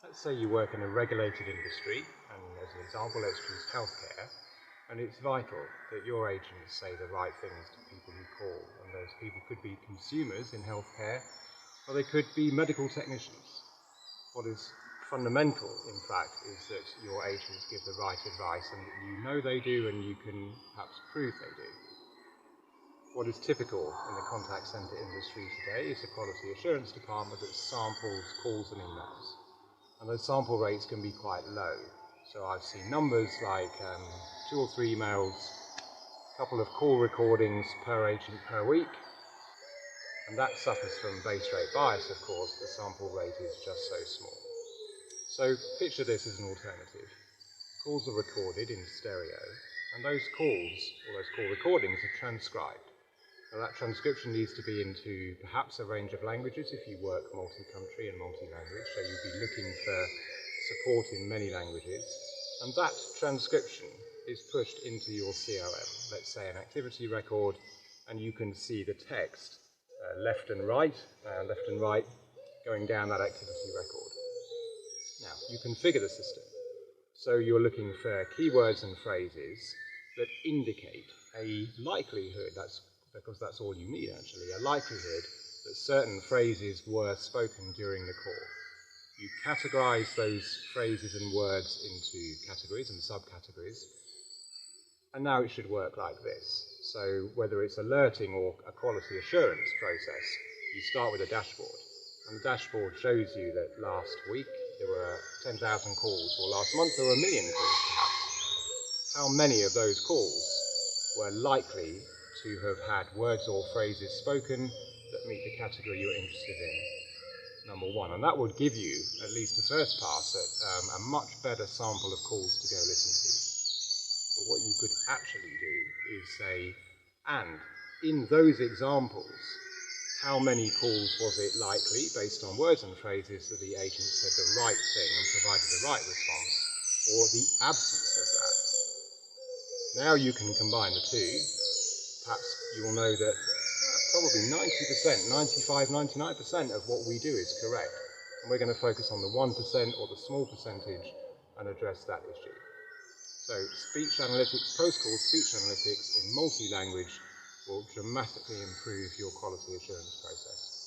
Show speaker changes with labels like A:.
A: Let's say you work in a regulated industry, and as an example, let's choose healthcare, and it's vital that your agents say the right things to people who call, and those people could be consumers in healthcare, or they could be medical technicians. What is fundamental, in fact, is that your agents give the right advice and that you know they do and you can perhaps prove they do. What is typical in the contact centre industry today is a quality assurance department that samples calls and emails. And those sample rates can be quite low. So I've seen numbers like 2 or 3 emails, a couple of call recordings per agent per week, and that suffers from base rate bias, of course. The sample rate is just so small. So picture this as an alternative. Calls are recorded in stereo, and those calls, or those call recordings, are transcribed. Now that transcription needs to be into perhaps a range of languages if you work multi-country and multi-language, so you'd be looking for support in many languages. And that transcription is pushed into your CRM, let's say an activity record, and you can see the text left and right going down that activity record. Now, you configure the system, so you're looking for keywords and phrases that indicate a likelihood, because that's all you need actually, a likelihood that certain phrases were spoken during the call. You categorize those phrases and words into categories and subcategories, and now it should work like this. So whether it's alerting or a quality assurance process, you start with a dashboard, and the dashboard shows you that last week there were 10,000 calls, or last month there were 1 million calls perhaps. How many of those calls were likely to have had words or phrases spoken that meet the category you're interested in? Number one, and that would give you at least a first pass at a much better sample of calls to go listen to. But what you could actually do is say, and in those examples, how many calls was it likely, based on words and phrases, that the agent said the right thing and provided the right response, or the absence of that? Now you can combine the two. Perhaps you will know that probably 90%, 95, 99% of what we do is correct. And we're going to focus on the 1% or the small percentage and address that issue. So speech analytics, post-call speech analytics in multi-language will dramatically improve your quality assurance process.